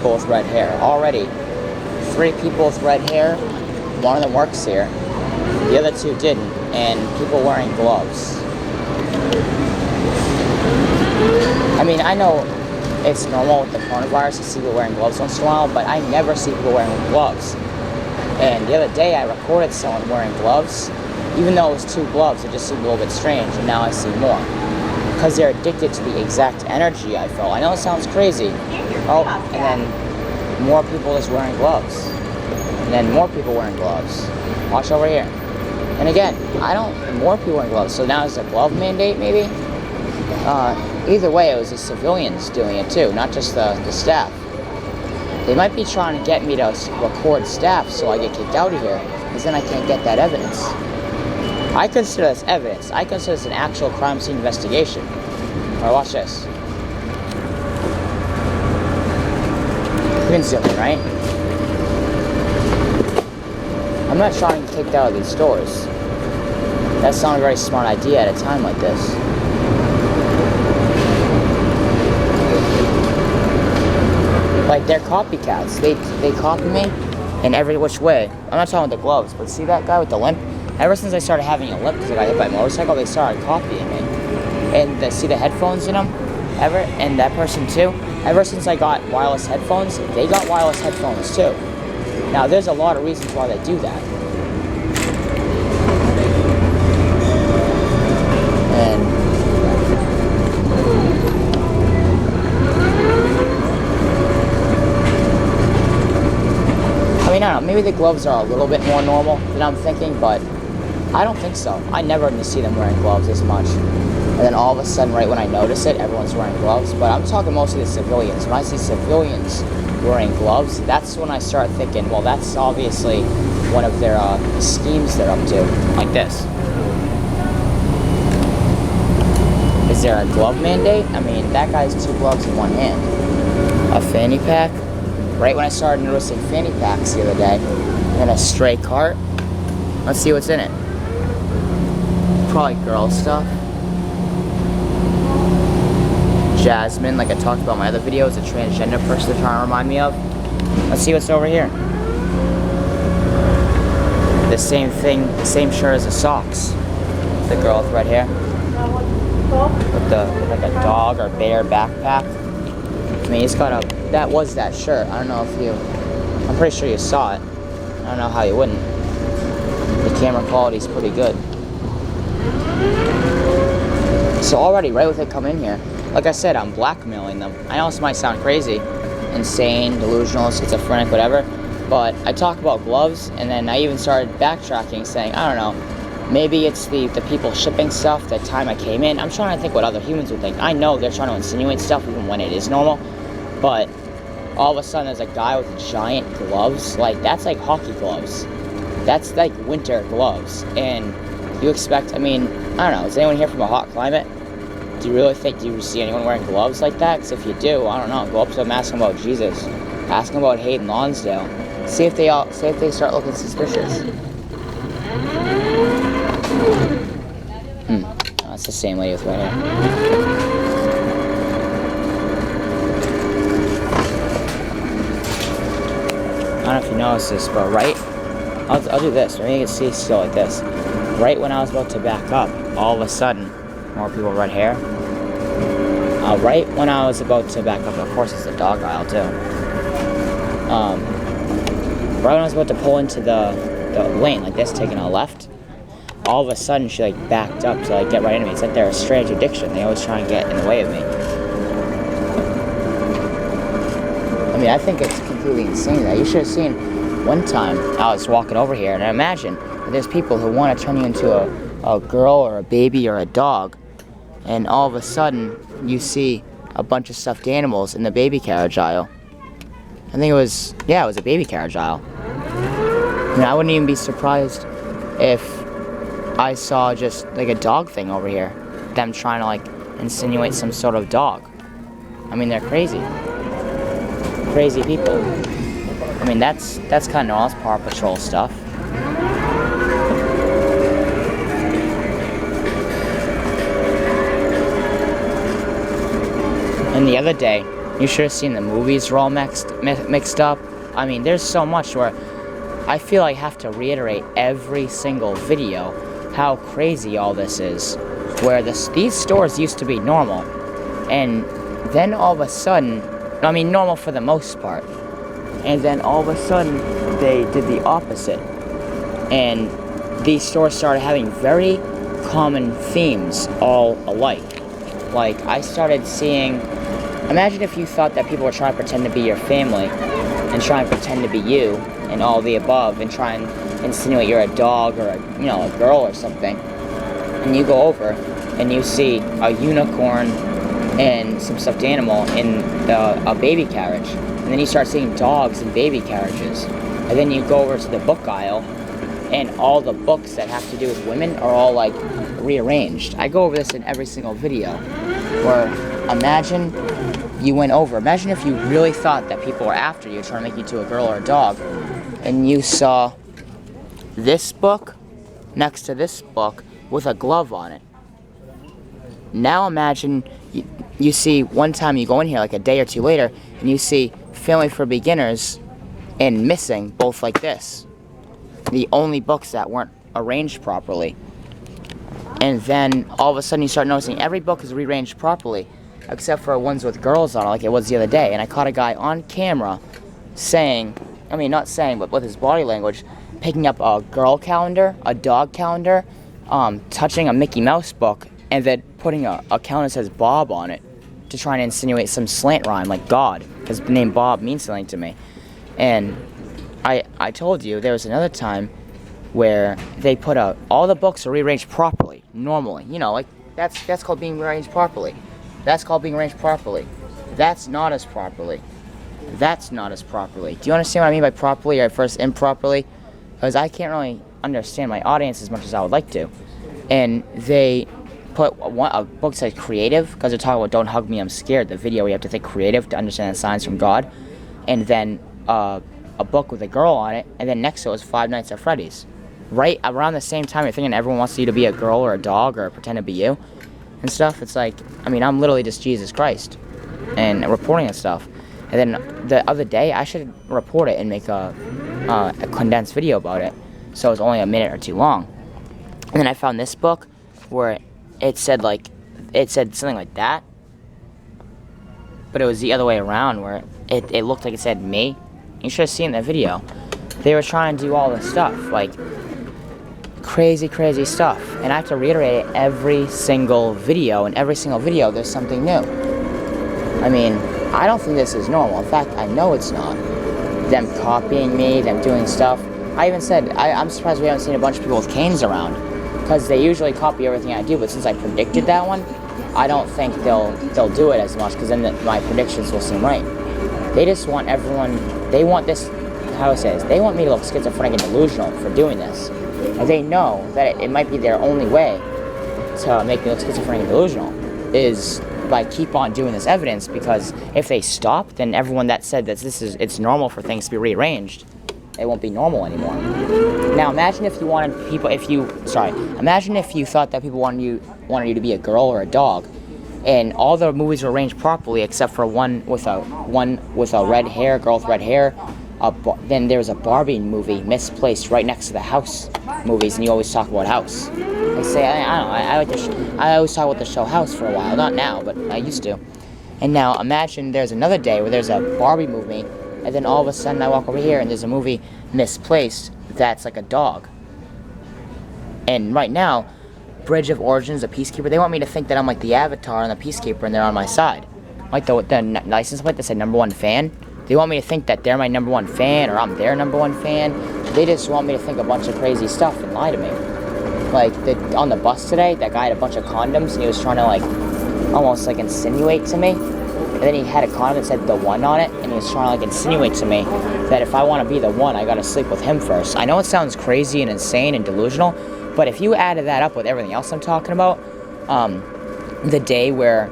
people with red hair. Already, 3 people with red hair. One of them works here. The other 2 didn't. And people wearing gloves. I mean, I know it's normal with the coronavirus to see people wearing gloves once in a while, but I never see people wearing gloves. And the other day I recorded someone wearing gloves. Even though it was 2 gloves, it just seemed a little bit strange, and now I see more. Because they're addicted to the exact energy I felt. I know it sounds crazy. Oh, and then more people just wearing gloves. And then more people wearing gloves. Watch over here. And again, more people wearing gloves. So now it's a glove mandate, maybe? Either way, it was the civilians doing it too, not just the staff. They might be trying to get me to record staff so I get kicked out of here, because then I can't get that evidence. I consider this evidence. I consider this an actual crime scene investigation. Alright, watch this. You can zoom in, right? I'm not trying to get kicked out of these stores. That's not a very smart idea at a time like this. Like, they're copycats. They copy me in every which way. I'm not talking about the gloves, but see that guy with the limp? Ever since I started having a limp because I got hit by a motorcycle, they started copying me. And see the headphones in them? And that person too? Ever since I got wireless headphones, they got wireless headphones too. Now, there's a lot of reasons why they do that. I mean, I don't know, maybe the gloves are a little bit more normal than I'm thinking, but I don't think so. I never see them wearing gloves as much. And then all of a sudden, right when I notice it, everyone's wearing gloves. But I'm talking mostly the civilians. When I see civilians wearing gloves, that's when I start thinking, well, that's obviously one of their schemes they're up to. Like this. Is there a glove mandate? I mean, that guy's 2 gloves in one hand. A fanny pack? Right when I started noticing fanny packs the other day, in a stray cart. Let's see what's in it. Probably girl stuff. Jasmine, like I talked about in my other videos, a transgender person they're trying to remind me of. Let's see what's over here. The same thing, the same shirt as the socks. The girl with red hair. With like a dog or bear backpack. I mean, he's got that shirt. I don't know if I'm pretty sure you saw it. I don't know how you wouldn't. The camera quality's pretty good. So already, right with it coming in here, like I said, I'm blackmailing them. I know this might sound crazy, insane, delusional, schizophrenic, whatever, but I talk about gloves, and then I even started backtracking, saying, I don't know, maybe it's the people shipping stuff, the time I came in. I'm trying to think what other humans would think. I know they're trying to insinuate stuff even when it is normal, but all of a sudden there's a guy with giant gloves. Like, that's like hockey gloves. That's like winter gloves. And you expect, I mean, I don't know, is anyone here from a hot climate? Do you see anyone wearing gloves like that? Because if you do, I don't know, go up to them, ask them about Jesus. Ask them about Hayden Lonsdale. See if they start looking suspicious. That's the same lady with red hair. I don't know if you noticed this, but I'll do this. Maybe you can see still like this. Right when I was about to back up, all of a sudden, more people with red hair. Right when I was about to back up, of course it's the dog aisle too. Right when I was about to pull into the lane like this, taking a left, all of a sudden she like backed up to like get right into me. It's like they're a strange addiction. They always try and get in the way of me. I mean, I think it's completely insane that you should have seen one time I was walking over here, and I imagine that there's people who want to turn you into a girl or a baby or a dog, and all of a sudden you see a bunch of stuffed animals in the baby carriage aisle. I think it was a baby carriage aisle. I mean, I wouldn't even be surprised if I saw just like a dog thing over here, them trying to like insinuate some sort of dog. I mean, they're crazy people. I mean, that's kind of normal. That's Paw Patrol stuff. And the other day, You should have seen the movies were all mixed up. I mean, there's so much where I feel I have to reiterate every single video how crazy all this is. Where these stores used to be normal, and then all of a sudden, I mean, normal for the most part, and then all of a sudden they did the opposite, and these stores started having very common themes all alike. Like, I started seeing, imagine if you thought that people were trying to pretend to be your family and trying to pretend to be you and all the above and try and insinuate you're a dog or a girl or something, and you go over and you see a unicorn and some stuffed animal in a baby carriage, and then you start seeing dogs in baby carriages, and then you go over to the book aisle and all the books that have to do with women are all like rearranged. I go over this in every single video, where imagine if you really thought that people were after you trying to make you to a girl or a dog, and you saw this book next to this book with a glove on it. Now imagine you see, one time you go in here like a day or two later and you see Family for Beginners and Missing, both like this. The only books that weren't arranged properly. And then all of a sudden you start noticing every book is rearranged properly except for ones with girls on it, like it was the other day. And I caught a guy on camera not saying, but with his body language, picking up a girl calendar, a dog calendar, touching a Mickey Mouse book, and then putting a calendar that says Bob on it to try and insinuate some slant rhyme like God, because the name Bob means something to me. And I told you there was another time where they put all the books are rearranged properly, normally. Like that's called being rearranged properly. That's called being arranged properly. That's not as properly. That's not as properly. Do you understand what I mean by properly or first improperly? Because I can't really understand my audience as much as I would like to. And they put a book that says creative, because they're talking about Don't Hug Me, I'm Scared, the video where you have to think creative to understand the signs from God. And then a book with a girl on it, and then next to it was Five Nights at Freddy's. Right around the same time you're thinking everyone wants you to be a girl or a dog or pretend to be you and stuff. It's like, I'm literally just Jesus Christ and reporting and stuff. And then the other day, I should report it and make a condensed video about it, so it was only a minute or two long. And then I found this book where it said something like that, but it was the other way around, where it looked like it said me. You should have seen that video. They were trying to do all this stuff, like crazy stuff, and I have to reiterate it every single video. In every single video, there's something new. I don't think this is normal. In fact, I know it's not. Them copying me, them doing stuff. I even said, I'm surprised we haven't seen a bunch of people with canes around, because they usually copy everything I do, but since I predicted that one, I don't think they'll do it as much, because then my predictions will seem right. They just want they want me to look schizophrenic and delusional for doing this. And they know that it might be their only way to make me look schizophrenic and delusional, is by keep on doing this evidence, because if they stop, then everyone that said that it's normal for things to be rearranged, it won't be normal anymore. Now imagine if you thought that people wanted you to be a girl or a dog, and all the movies were arranged properly except for one with a red hair, girl with red hair. Then there's a Barbie movie misplaced right next to the House movies, and you always talk about House. I always talk about the show House for a while, not now, but I used to. And now imagine there's another day where there's a Barbie movie, and then all of a sudden I walk over here and there's a movie misplaced that's like a dog. And right now, Bridge of Origins, the Peacekeeper, they want me to think that I'm like the Avatar and the Peacekeeper and they're on my side. Like the license plate that said #1 fan. They want me to think that they're my #1 fan or I'm their #1 fan. They just want me to think a bunch of crazy stuff and lie to me. Like on the bus today, that guy had a bunch of condoms and he was trying to almost insinuate to me. And then he had a condom that said the one on it, and he was trying to insinuate to me that if I want to be the one, I gotta sleep with him first. I know it sounds crazy and insane and delusional, but if you added that up with everything else I'm talking about, the day where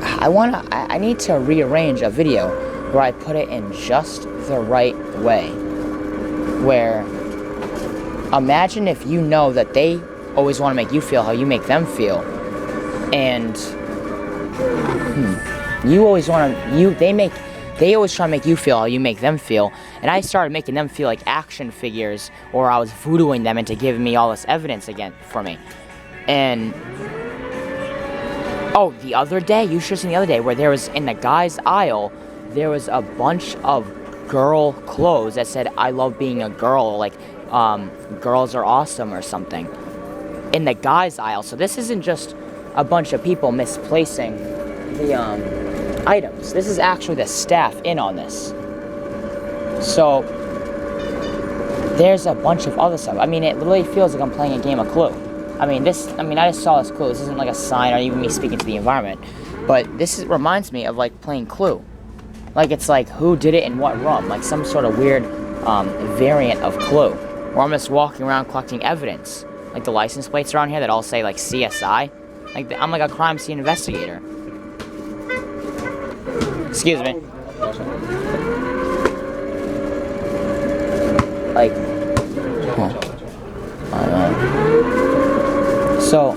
I need to rearrange a video where I put it in just the right way. Where, imagine if you know that they always want to make you feel how you make them feel, and You always want to, they always try to make you feel how you make them feel. And I started making them feel like action figures, or I was voodooing them into giving me all this evidence again for me. And, oh, the other day, you should have seen the other day, where there was, in the guys' aisle, there was a bunch of girl clothes that said, I love being a girl, like, girls are awesome or something. In the guys' aisle. So this isn't just a bunch of people misplacing the, items. This is actually the staff in on this. So there's a bunch of other stuff. I mean, it literally feels like I'm playing a game of Clue. I mean, I just saw this Clue. This isn't like a sign or even me speaking to the environment. But reminds me of like playing Clue. Like it's like who did it in what room? Like some sort of weird variant of Clue. Where I'm just walking around collecting evidence. Like the license plates around here that all say like CSI. Like I'm like a crime scene investigator. Excuse me. Like, so,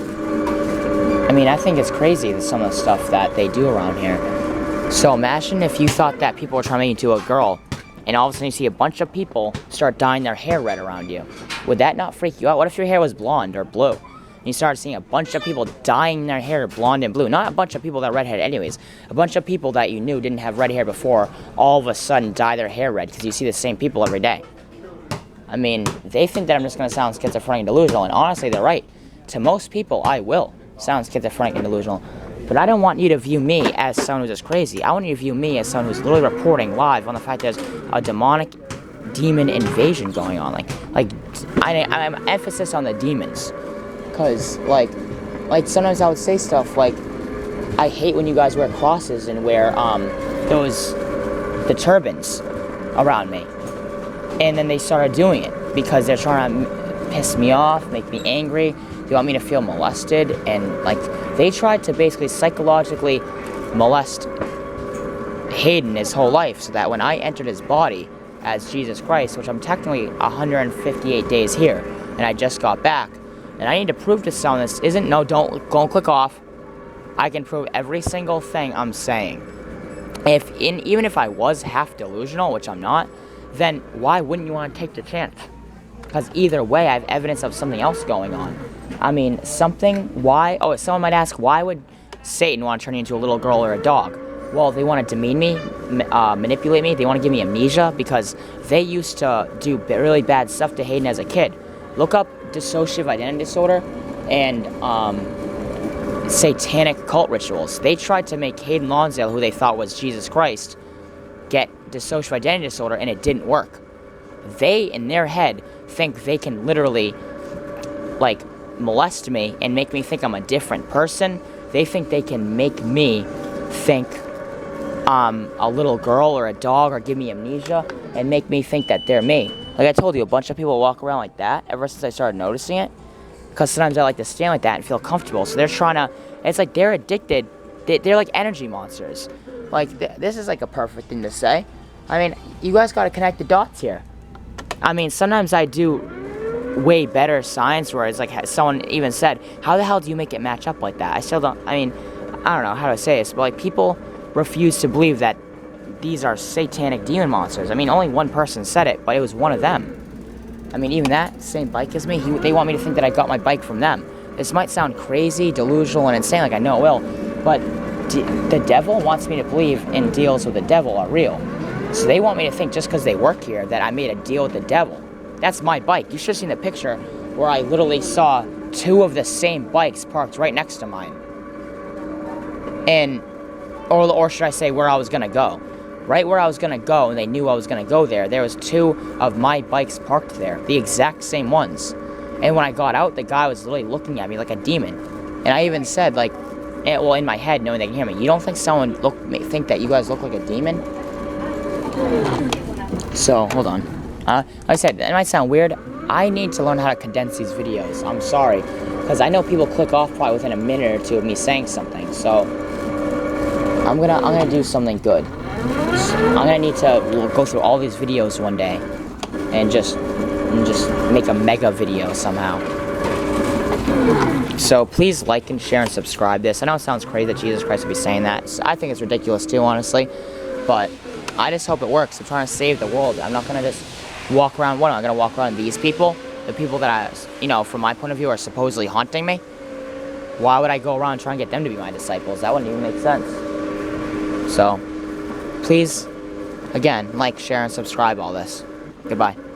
I mean, I think it's crazy some of the stuff that they do around here. So imagine if you thought that people were trying to make you into a girl, and all of a sudden you see a bunch of people start dyeing their hair red around you. Would that not freak you out? What if your hair was blonde or blue? You started seeing a bunch of people dyeing their hair blonde and blue. Not a bunch of people that are redheaded anyways. A bunch of people that you knew didn't have red hair before all of a sudden dye their hair red because you see the same people every day. I mean, they think that I'm just going to sound schizophrenic and delusional, and honestly, they're right. To most people, I will sound schizophrenic and delusional. But I don't want you to view me as someone who's just crazy. I want you to view me as someone who's literally reporting live on the fact there's a demon invasion going on. I'm emphasis on the demons. Because, like sometimes I would say stuff like, I hate when you guys wear crosses and wear, the turbans around me. And then they started doing it because they're trying to piss me off, make me angry. They want me to feel molested. And, like, they tried to basically psychologically molest Hayden his whole life so that when I entered his body as Jesus Christ, which I'm technically 158 days here, and I just got back, and I need to prove to someone this isn't, no, don't click off. I can prove every single thing I'm saying. Even if I was half delusional, which I'm not, then why wouldn't you want to take the chance? Because either way, I have evidence of something else going on. I mean, someone might ask, why would Satan want to turn you into a little girl or a dog? Well, they want to demean me, manipulate me, they want to give me amnesia, because they used to do really bad stuff to Hayden as a kid. Look up dissociative identity disorder and satanic cult rituals. They tried to make Hayden Lonsdale, who they thought was Jesus Christ, get dissociative identity disorder, and it didn't work. They, in their head, think they can literally, like, molest me and make me think I'm a different person. They think they can make me think I'm a little girl or a dog or give me amnesia and make me think that they're me. Like I told you, a bunch of people walk around like that ever since I started noticing it. Because sometimes I like to stand like that and feel comfortable. So they're trying to, it's like they're addicted. They're like energy monsters. Like, this is like a perfect thing to say. I mean, you guys got to connect the dots here. I mean, sometimes I do way better science where it's like someone even said, how the hell do you make it match up like that? I still don't, I mean, I don't know how to say this, but like people refuse to believe that these are satanic demon monsters. I mean, only one person said it, but it was one of them. I mean, even that same bike as me, they want me to think that I got my bike from them. This might sound crazy, delusional, and insane, like I know it will, but the devil wants me to believe in deals with the devil are real. So they want me to think just because they work here that I made a deal with the devil. That's my bike. You should have seen the picture where I literally saw two of the same bikes parked right next to mine. And, or should I say where I was going to go. Right where I was going to go, and they knew I was going to go there, there was two of my bikes parked there. The exact same ones. And when I got out, the guy was literally looking at me like a demon. And I even said, like, well, in my head, knowing they can hear me, you don't think someone think that you guys look like a demon? So, hold on. Like I said, it might sound weird. I need to learn how to condense these videos. I'm sorry. Because I know people click off probably within a minute or two of me saying something. So, I'm gonna do something good. I'm gonna need to go through all these videos one day and just make a mega video somehow. So please like and share and subscribe this. I know it sounds crazy that Jesus Christ would be saying that. I think it's ridiculous too, honestly. But I just hope it works. I'm trying to save the world. I'm not going to just walk around. What am I going to walk around these people? The people that from my point of view, are supposedly haunting me? Why would I go around trying to get them to be my disciples? That wouldn't even make sense. So, please, again, like, share, and subscribe all this. Goodbye.